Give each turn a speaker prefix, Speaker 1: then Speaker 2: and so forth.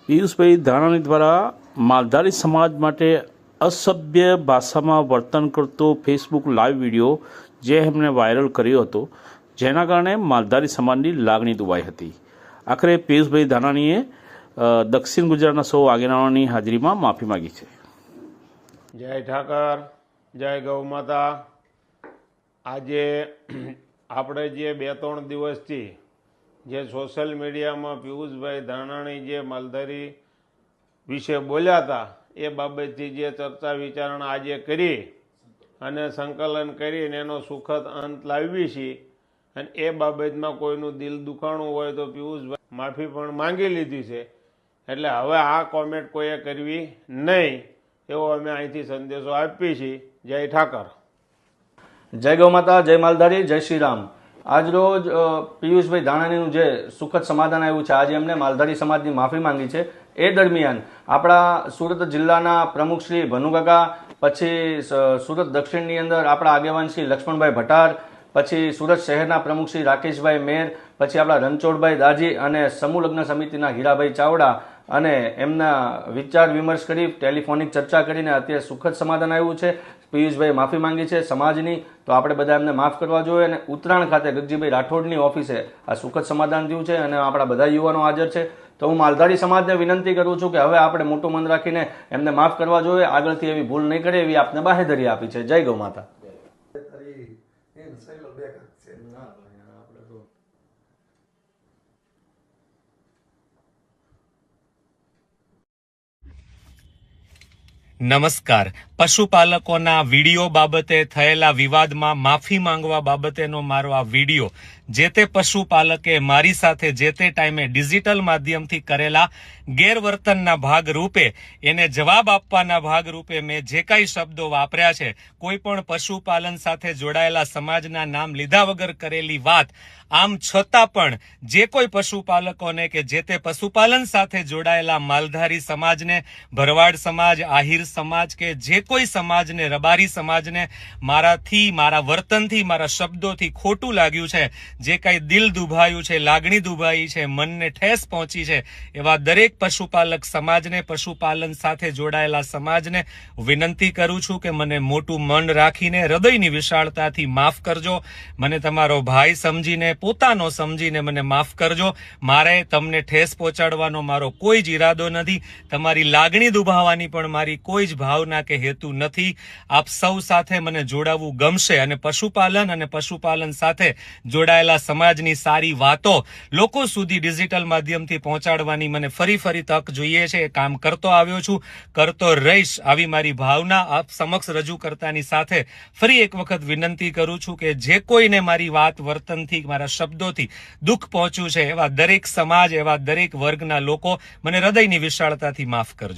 Speaker 1: પિયુષભાઈ ધાનાણી દ્વારા માલધારી સમાજ માટે અસભ્ય ભાષામાં વર્તન કરતો ફેસબુક લાઈવ વિડીયો જે એમણે વાયરલ કર્યો હતો, જેના કારણે માલધારી સમાજની લાગણી દુભાઈ હતી. આખરે પિયુષભાઈ ધાનાણીએ દક્ષિણ ગુજરાતના સૌ આગેવાનોની હાજરીમાં માફી માગી છે.
Speaker 2: જય ઠાકર, જય ગૌ માતા. આજે આપણે જે 2-3 દિવસથી જે સોશિયલ મીડિયામાં પિયુષભાઈ ધાનાણી જે માલધારી વિશે બોલ્યા હતા એ બાબતથી જે ચર્ચા વિચારણા આજે કરી અને સંકલન કરીને એનો સુખદ અંત લાવી છે. અને એ બાબતમાં કોઈનું દિલ દુખાણું હોય તો પિયુષભાઈ માફી પણ માંગી લીધી છે. એટલે હવે આ કોમેન્ટ કોઈએ કરવી નહીં એવો અમે અહીંથી સંદેશો આપીએ છીએ. જય ઠાકર,
Speaker 3: જય ગૌ માતા, જય માલધારી, જય શ્રી રામ. આજરોજ પિયુષભાઈ ધાનાણીનું જે સુખદ સમાધાન આવ્યું છે, આજે એમને માલધારી સમાજની માફી માંગી છે. એ દરમિયાન આપણા સુરત જિલ્લાના પ્રમુખ શ્રી ભનુકાકા, પછી સુરત દક્ષિણની અંદર આપણા આગેવાન શ્રી લક્ષ્મણભાઈ ભટાર, પછી સુરત શહેરના પ્રમુખ શ્રી રાકેશભાઈ મેર, પછી આપણા રણછોડભાઈ દાજી અને સમૂહ લગ્ન સમિતિના હીરાભાઈ ચાવડા અને એમના વિચાર વિમર્શ કરી ટેલિફોનિક ચર્ચા કરીને અત્યારે સુખદ સમાધાન આવ્યું છે. પિયુષભાઈ માફી માંગી છે સમાજની, તો આપણે બધા એમને માફ કરવા જોઈએ. અને ઉત્તરાયણ ખાતે ગગજીભાઈ રાઠોડની ઓફિસે આ સુખદ સમાધાન થયું છે અને આપણા બધા યુવાનો હાજર છે. તો હું માલધારી સમાજને વિનંતી કરું છું કે હવે આપણે મોટું મન રાખીને એમને માફ કરવા જોઈએ. આગળથી એવી ભૂલ નહીં કરે એવી આપને બાહેધરી આપી છે. જય ગૌ માતા.
Speaker 4: નમસ્કાર. પશુપાલકોના વિડીયો બાબતે થયેલા વિવાદમાં માફી માંગવા બાબતેનો મારો આ વિડીયો જે તે પશુપાલકે મારી સાથે જે તે ટાઈમે ડિજિટલ માધ્યમથી કરેલા ગેરવર્તનના ભાગરૂપે એને જવાબ આપવાના ભાગરૂપે મેં જે કાંઈ શબ્દો વાપર્યા છે, કોઈ પણ પશુપાલન સાથે જોડાયેલા સમાજના નામ લીધા વગર કરેલી વાત, આમ છતાં પણ જે કોઈ પશુપાલકોને કે જે તે પશુપાલન સાથે જોડાયેલા માલધારી સમાજને, ભરવાડ સમાજ, આહિર સમાજ કે જે કોઈ સમાજને, રબારી સમાજને મારાથી, મારા વર્તનથી, મારા શબ્દોથી ખોટું લાગ્યું છે, જે કાંઈ દિલ દુભાયું છે, લાગણી દુભાઈ છે, મનને ઠેસ પહોંચી છે, એવા દરેક પશુપાલક સમાજને, પશુપાલન સાથે જોડાયેલા સમાજને વિનંતી કરું છું કે મને મોટું મન રાખીને, હૃદયની વિશાળતાથી માફ કરજો. મને તમારો ભાઈ સમજીને, પોતાનો સમજીને મને માફ કરજો. મારે તમને ઠેસ પહોંચાડવાનો મારો કોઈ જ ઈરાદો નથી. તમારી લાગણી દુભાવવાની પણ મારી કોઈ જ ભાવના કે હેતુ નથી. આપ સૌ સાથે મને જોડાવું ગમશે અને પશુપાલન સાથે જોડાયેલા સમાજની સારી વાતો લોકો સુધી ડિજિટલ માધ્યમથી પહોંચાડવાની મને ફરી તક જોઈએ છે. એ કામ કરતો આવ્યો છું, કરતો રહીશ. આવી મારી ભાવના આપ સમક્ષ રજૂ કરતાની સાથે ફરી એક વખત વિનંતી કરું છું કે જે કોઈને મારી વાત, વર્તનથી, મારા શબ્દોથી દુઃખ પહોંચ્યું છે, એવા દરેક સમાજ, એવા દરેક વર્ગના લોકો મને હૃદયની વિશાળતાથી માફ કરજો.